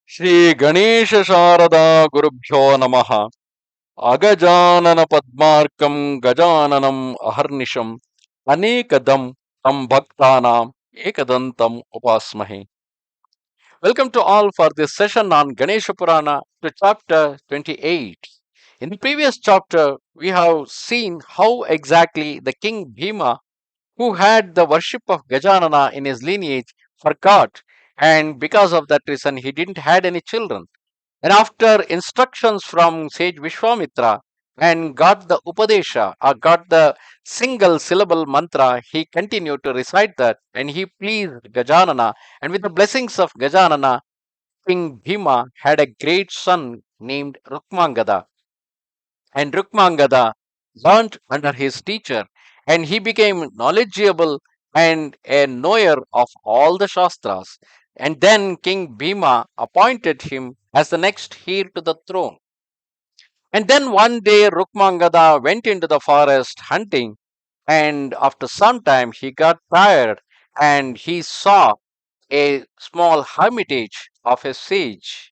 Shri Ganesha Sharada Gurubhyo Namaha Agajanana Padmarkam Gajananam Aharnisham Anekadam Tam Bhaktanam Ekadantam Upasmahe. Welcome to all for this session on Ganesha Purana to chapter 28. In the previous chapter, we have seen how exactly the king Bhima, who had the worship of Gajanana in his lineage, forgot, and because of that reason, he didn't had any children. And after instructions from sage Vishwamitra and got the Upadesha or got the single syllable mantra, he continued to recite that and he pleased Gajanana. And with the blessings of Gajanana, King Bhima had a great son named Rukmangada. And Rukmangada learnt under his teacher and he became knowledgeable and a knower of all the Shastras. And then King Bhima appointed him as the next heir to the throne. And then one day Rukmangada went into the forest hunting, and after some time he got tired and he saw a small hermitage of a sage.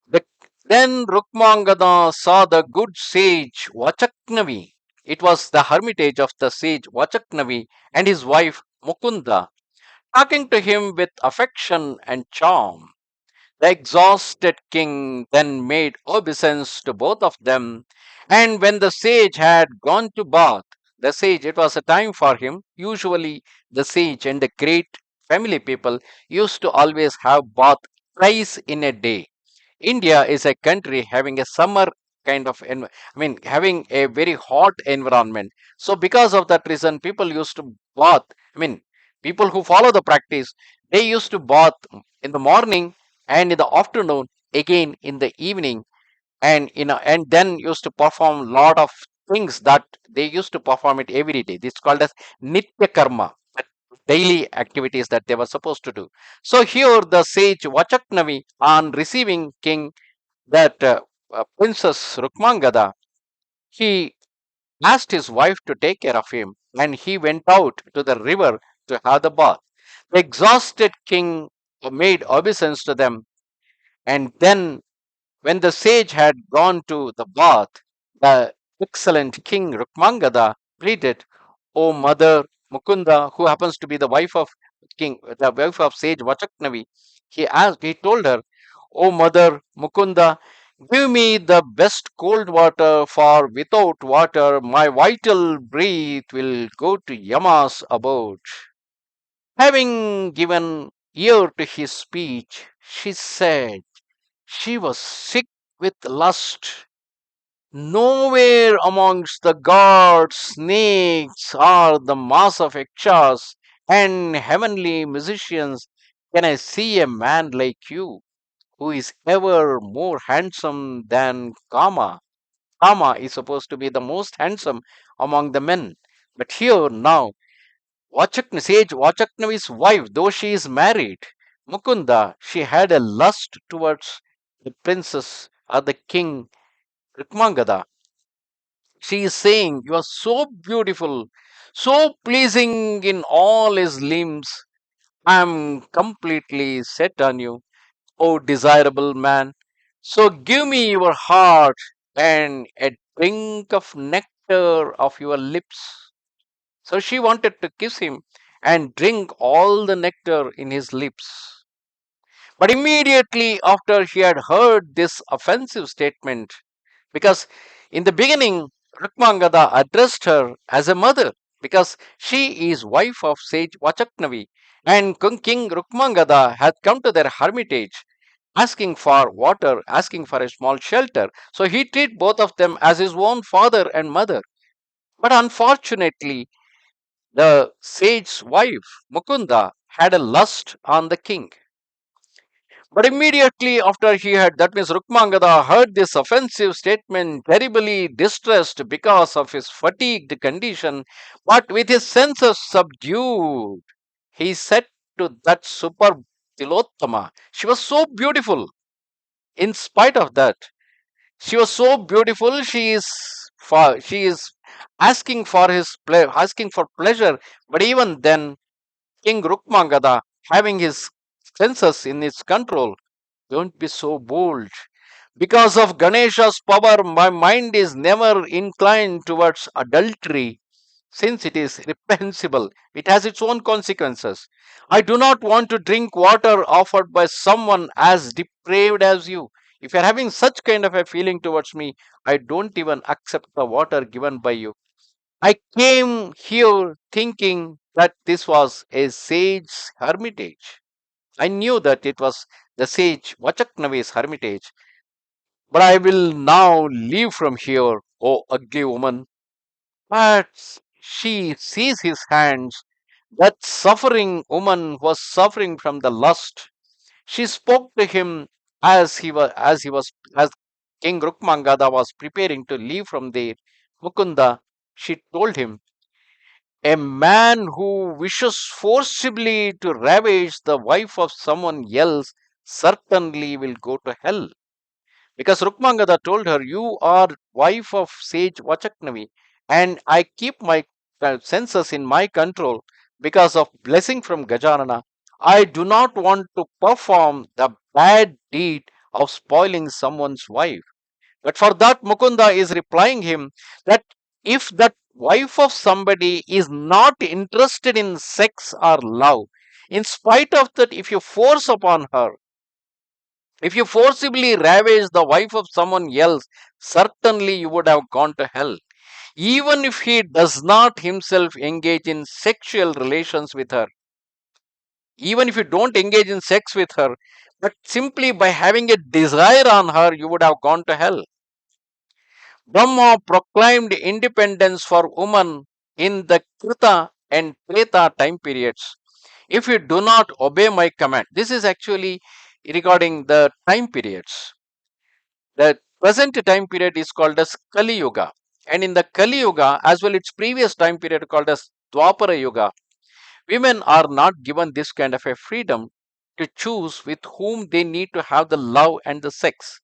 The, then Rukmangada saw the good sage Vachaknavi. It was the hermitage of the sage Vachaknavi and his wife Mukunda, talking to him with affection and charm. The exhausted king then made obeisance to both of them, and when the sage had gone to bath, the sage, it was a time for him. Usually, the sage and the great family people used to always have bath twice in a day. India is a country having a summer kind of, having a very hot environment. So, because of that reason, people used to bath. People who follow the practice, they used to bath in the morning and in the afternoon, again in the evening, and and then used to perform lot of things that they used to perform it every day. This is called as nitya karma, daily activities that they were supposed to do. So here the sage Vachaknavi, on receiving king that Princess Rukmangada, he asked his wife to take care of him, and he went out to the river to have the bath. The exhausted king made obeisance to them, and then when the sage had gone to the bath, the excellent king Rukmangada pleaded, "O mother Mukunda," who happens to be the wife of sage Vachaknavi, he told her, "O mother Mukunda, give me the best cold water, for without water my vital breath will go to Yama's abode." Having given ear to his speech, she said she was sick with lust. Nowhere amongst the gods, snakes, or the mass of yakshas and heavenly musicians can I see a man like you, who is ever more handsome than Kama. Kama is supposed to be the most handsome among the men. But here now, Sage Vachaknavi's wife, though she is married, Mukunda, she had a lust towards the princess or the king Rukmangada. She is saying, "You are so beautiful, so pleasing in all his limbs. I am completely set on you, O desirable man. So give me your heart and a drink of nectar of your lips." So she wanted to kiss him and drink all the nectar in his lips. But immediately after he had heard this offensive statement, because in the beginning, Rukmangada addressed her as a mother, because she is wife of sage Vachaknavi, and King Rukmangada had come to their hermitage asking for water, asking for a small shelter. So he treated both of them as his own father and mother. But unfortunately, the sage's wife, Mukunda, had a lust on the king. But immediately after that means Rukmangada heard this offensive statement, terribly distressed because of his fatigued condition, but with his senses subdued, he said to that superb Tilottama, she was so beautiful. In spite of that, she was so beautiful. She is asking for asking for pleasure. But even then, King Rukmangada, having his senses in its control. Don't be so bold. Because of Ganesha's power, my mind is never inclined towards adultery, since it is reprehensible. It has its own consequences. I do not want to drink water offered by someone as depraved as you. If you are having such kind of a feeling towards me, I don't even accept the water given by you. I came here thinking that this was a sage's hermitage. I knew that it was the sage Vachaknavi's hermitage, but I will now leave from here, O ugly woman. But she sees his hands. That suffering woman was suffering from the lust. She spoke to him as King Rukmangada was preparing to leave from there. Mukunda, she told him, a man who wishes forcibly to ravage the wife of someone else certainly will go to hell. Because Rukmangada told her, you are wife of sage Vachaknavi, and I keep my senses in my control because of blessing from Gajanana. I do not want to perform the bad deed of spoiling someone's wife. But for that, Mukunda is replying him that if that wife of somebody is not interested in sex or love, in spite of that, if you force upon her, if you forcibly ravage the wife of someone else, certainly you would have gone to hell. Even if he does not himself engage in sexual relations with her, even if you don't engage in sex with her, but simply by having a desire on her, you would have gone to hell. Brahma proclaimed independence for women in the Krita and Treta time periods. If you do not obey my command, this is actually regarding the time periods. The present time period is called as Kali Yuga, and in the Kali Yuga, as well its previous time period called as Dwapara Yuga, women are not given this kind of a freedom to choose with whom they need to have the love and the sex.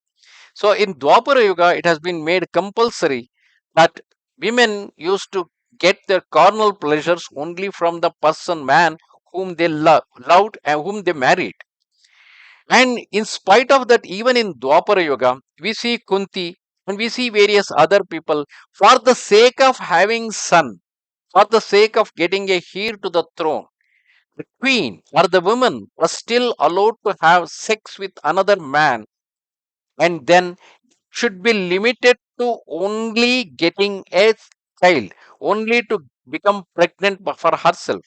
So in Dwapara Yuga, it has been made compulsory that women used to get their carnal pleasures only from the person, man whom they loved and whom they married. And in spite of that, even in Dwapara Yuga, we see Kunti and we see various other people for the sake of having son, for the sake of getting a heir to the throne. The queen or the woman was still allowed to have sex with another man and then should be limited to only getting a child, only to become pregnant for herself.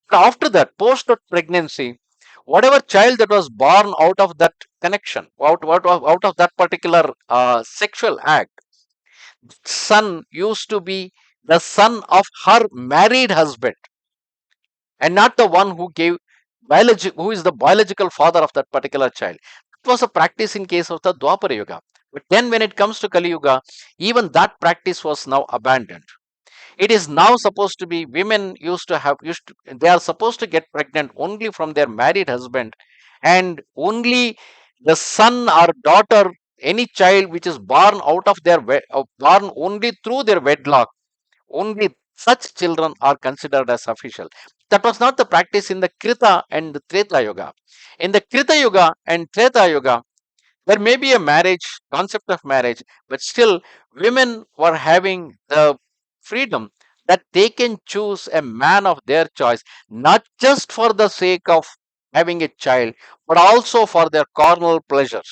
But after that, post pregnancy, whatever child that was born out of that connection, out of that particular sexual act, son used to be the son of her married husband and not the one who who is the biological father of that particular child. It was a practice in case of the Dwapara Yuga. But then when it comes to Kali Yuga, even that practice was now abandoned. It is now supposed to be women they are supposed to get pregnant only from their married husband, and only the son or daughter, any child which is born out of born only through their wedlock, only such children are considered as official. That was not the practice in the Krita and the Treta Yuga. In the Krita Yuga and Treta Yuga, there may be a marriage, concept of marriage, but still women were having the freedom that they can choose a man of their choice, not just for the sake of having a child, but also for their carnal pleasures.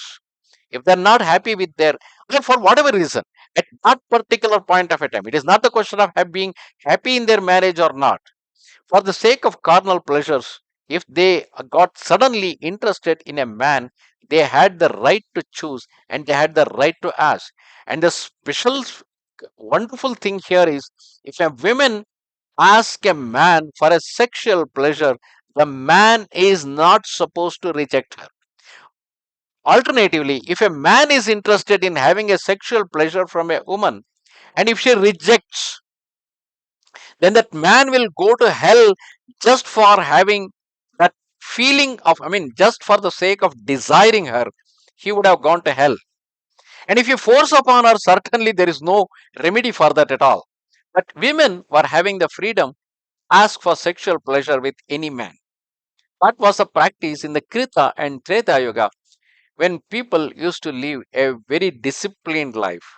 If they're not happy with or for whatever reason, at that particular point of a time, it is not the question of being happy in their marriage or not. For the sake of carnal pleasures, if they got suddenly interested in a man, they had the right to choose and they had the right to ask. And the wonderful thing here is if a woman asks a man for a sexual pleasure, the man is not supposed to reject her. Alternatively, if a man is interested in having a sexual pleasure from a woman, and if she rejects, then that man will go to hell just for having that feeling of, just for the sake of desiring her, he would have gone to hell. And if you force upon her, certainly there is no remedy for that at all. But women were having the freedom ask for sexual pleasure with any man. That was a practice in the Krita and Treta Yuga when people used to live a very disciplined life.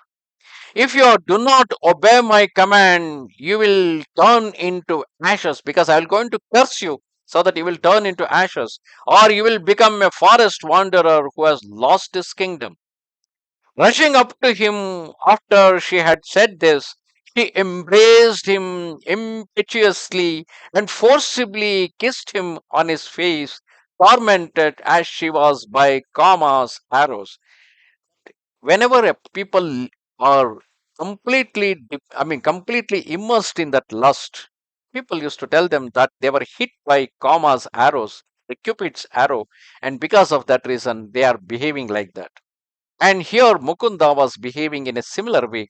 If you do not obey my command, you will turn into ashes because I will going to curse you so that you will turn into ashes, or you will become a forest wanderer who has lost his kingdom. Rushing up to him after she had said this, she embraced him impetuously and forcibly kissed him on his face, tormented as she was by Kama's arrows. Whenever a people are completely immersed in that lust, people used to tell them that they were hit by Kama's arrows, the Cupid's arrow, and because of that reason, they are behaving like that. And here Mukunda was behaving in a similar way,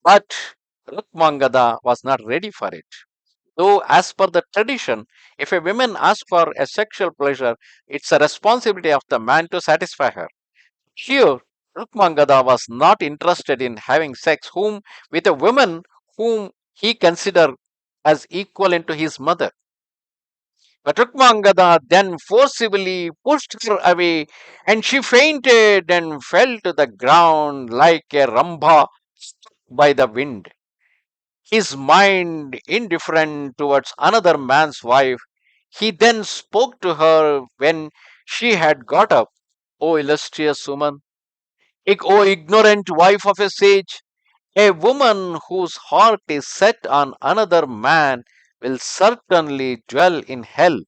but Rukmangada was not ready for it. Though, as per the tradition, if a woman asks for a sexual pleasure, it's a responsibility of the man to satisfy her. Here, Rukmangada was not interested in having sex with a woman whom he considered as equivalent to his mother. But Rukmangada then forcibly pushed her away, and she fainted and fell to the ground like a rambha struck by the wind. His mind indifferent towards another man's wife, he then spoke to her when she had got up. O illustrious woman, O ignorant wife of a sage, a woman whose heart is set on another man will certainly dwell in hell.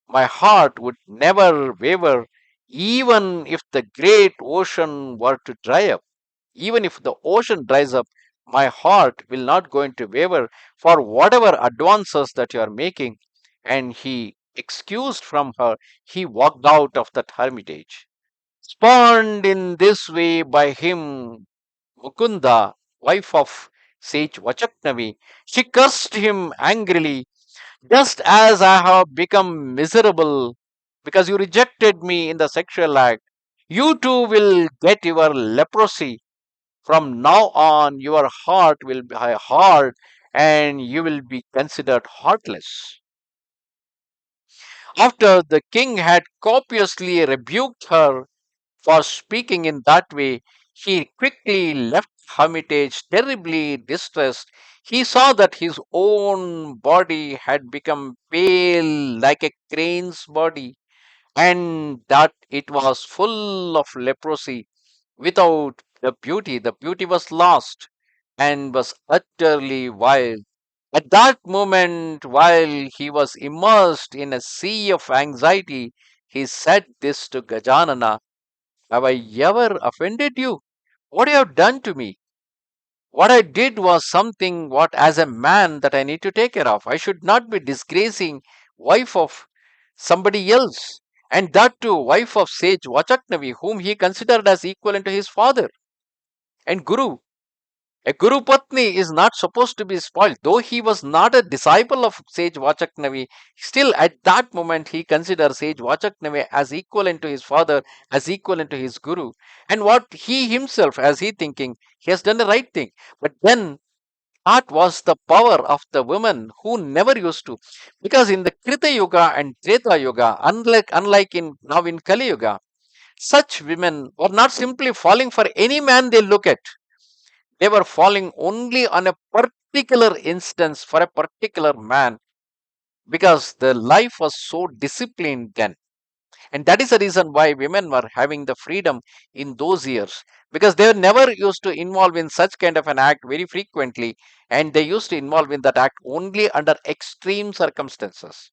My heart would never waver, even if the great ocean were to dry up. Even if the ocean dries up, my heart will not going to waver for whatever advances that you are making. And he excused from her, he walked out of that hermitage. Spawned in this way by him, Mukunda, wife of sage Vachaknavi, she cursed him angrily, just as I have become miserable because you rejected me in the sexual act. You too will get your leprosy. From now on, your heart will be hard and you will be considered heartless. After the king had copiously rebuked her for speaking in that way, he quickly left Hermitage terribly distressed. He saw that his own body had become pale like a crane's body, and that it was full of leprosy. Without the beauty was lost and was utterly wild. At that moment, while he was immersed in a sea of anxiety, he said this to Gajanana: have I ever offended you? What you have done to me? What I did was something what as a man that I need to take care of. I should not be disgracing wife of somebody else. And that too, wife of sage Vachaknavi, whom he considered as equivalent to his father and guru. A Guru Patni is not supposed to be spoiled. Though he was not a disciple of sage Vachaknavi, still at that moment he considered sage Vachaknavi as equivalent to his father, as equivalent to his Guru. And what he himself, as he thinking, he has done the right thing. But then that was the power of the woman who never used to. Because in the Krita Yuga and Treta Yuga, unlike in now in Kali Yuga, such women were not simply falling for any man they look at. They were falling only on a particular instance for a particular man because the life was so disciplined then. And that is the reason why women were having the freedom in those years because they were never used to involve in such kind of an act very frequently, and they used to involve in that act only under extreme circumstances.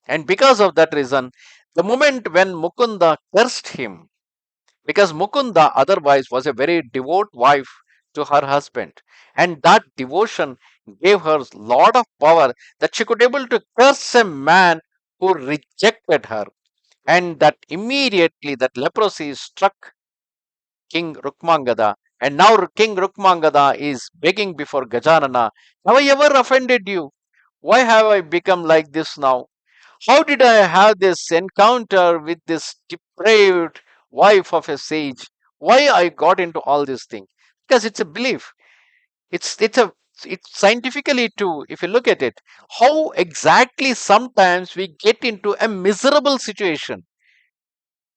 And because of that reason, the moment when Mukunda cursed him, because Mukunda otherwise was a very devout wife to her husband, and that devotion gave her lot of power that she could able to curse a man who rejected her, and that immediately that leprosy struck King Rukmangada, and now King Rukmangada is begging before Gajanana, have I ever offended you? Why have I become like this now? How did I have this encounter with this depraved wife of a sage? Why I got into all these things? Because it's a belief. It's a it's scientifically too, if you look at it, how exactly sometimes we get into a miserable situation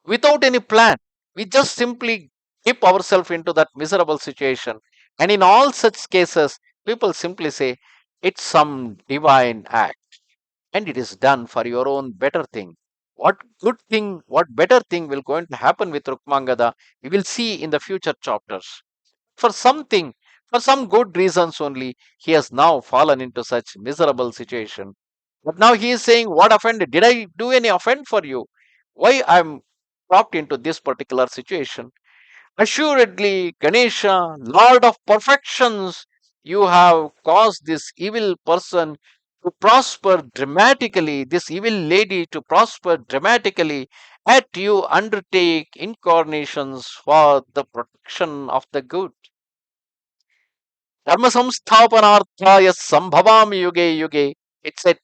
without any plan. We just simply dip ourselves into that miserable situation. And in all such cases, people simply say, it's some divine act and it is done for your own better thing. What good thing, what better thing will going to happen with Rukmangada, we will see in the future chapters. For something, for some good reasons only, he has now fallen into such miserable situation. But now he is saying, what offended? Did I do any offend for you? Why I'm dropped into this particular situation? Assuredly, Ganesha, Lord of perfections, you have caused this evil person to prosper dramatically, this evil lady to prosper dramatically, yet you undertake incarnations for the protection of the good. Dharma samsthapanarthaya sambhavami yuge yuge. It's a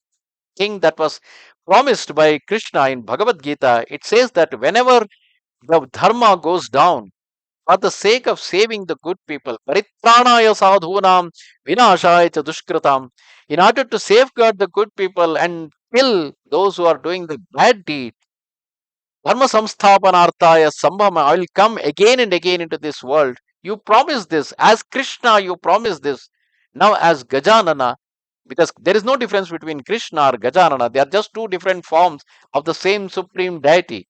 thing that was promised by Krishna in Bhagavad Gita. It says that whenever the dharma goes down, for the sake of saving the good people, paritranaya sadhunam vinashaya cha dushkritam, in order to safeguard the good people and kill those who are doing the bad deed, dharma samsthapanarthaya sambhama, I will come again and again into this world. You promise this. As Krishna, you promise this. Now, as Gajanana, because there is no difference between Krishna or Gajanana, they are just two different forms of the same supreme deity.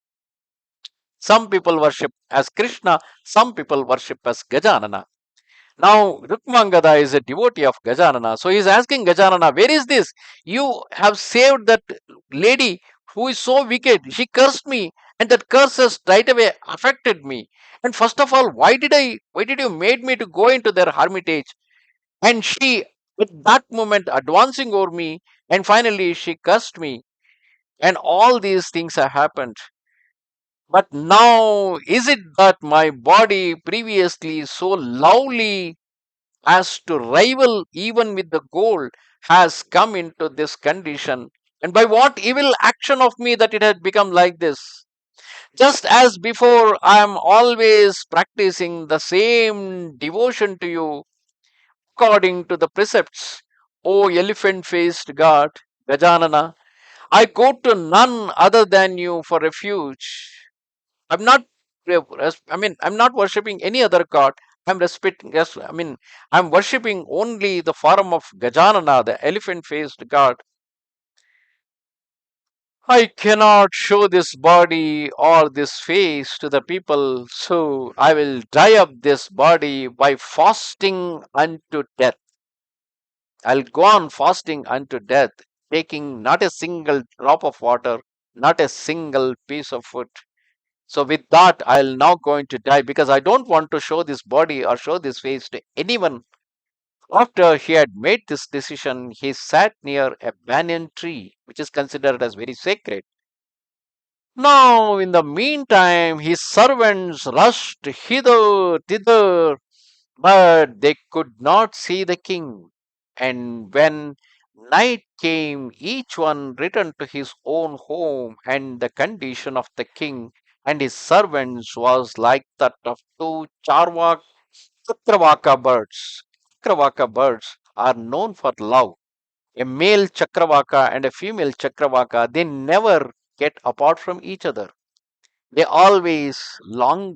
Some people worship as Krishna, some people worship as Gajanana. Now, Rukmangada is a devotee of Gajanana. So he is asking Gajanana, where is this? You have saved that lady who is so wicked. She cursed me, and that curse has right away affected me. And first of all, why did you made me to go into their hermitage? And she, at that moment, advancing over me, and finally she cursed me. And all these things have happened. But now, is it that my body previously so lovely as to rival even with the gold has come into this condition? And by what evil action of me that it had become like this? Just as before, I am always practicing the same devotion to you according to the precepts. O elephant faced god, Gajanana, I go to none other than you for refuge. I'm not, I'm not worshipping any other god. I'm respecting, yes, I'm worshipping only the form of Gajanana, the elephant faced god. I cannot show this body or this face to the people, so I will dry up this body by fasting unto death. I'll go on fasting unto death, taking not a single drop of water, not a single piece of food. So with that, I'll now going to die because I don't want to show this body or show this face to anyone. After he had made this decision, he sat near a banyan tree, which is considered as very sacred. Now, in the meantime, his servants rushed hither, thither, but they could not see the king. And when night came, each one returned to his own home, and the condition of the king and his servants was like that of two Chakravaka birds. Chakravaka birds are known for love. A male Chakravaka and a female Chakravaka, they never get apart from each other. They always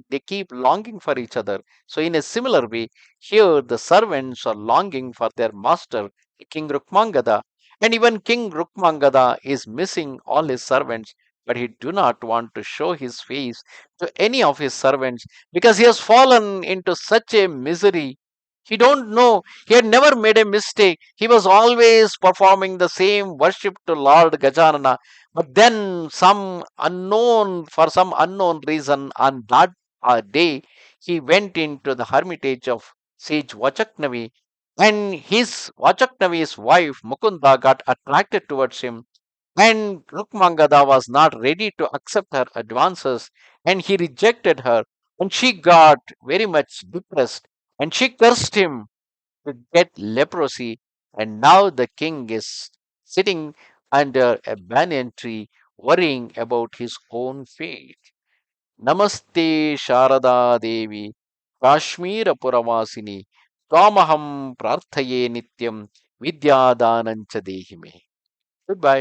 they keep longing for each other. So in a similar way, here the servants are longing for their master, King Rukmangada. And even King Rukmangada is missing all his servants, but he do not want to show his face to any of his servants because he has fallen into such a misery. He don't know. He had never made a mistake. He was always performing the same worship to Lord Gajanana. But then, for some unknown reason, on that day, he went into the hermitage of sage Vachaknavi, and his Vachaknavi's wife Mukunda got attracted towards him. And Rukmangada was not ready to accept her advances, and he rejected her. And she got very much depressed, and she cursed him to get leprosy. And now the king is sitting under a banyan tree, worrying about his own fate. Namaste Sharada Devi, Kashmira Puravasini, త్వామహం ప్రార్థయే నిత్యం విద్యాదానంచ దేహి మే. Good bye.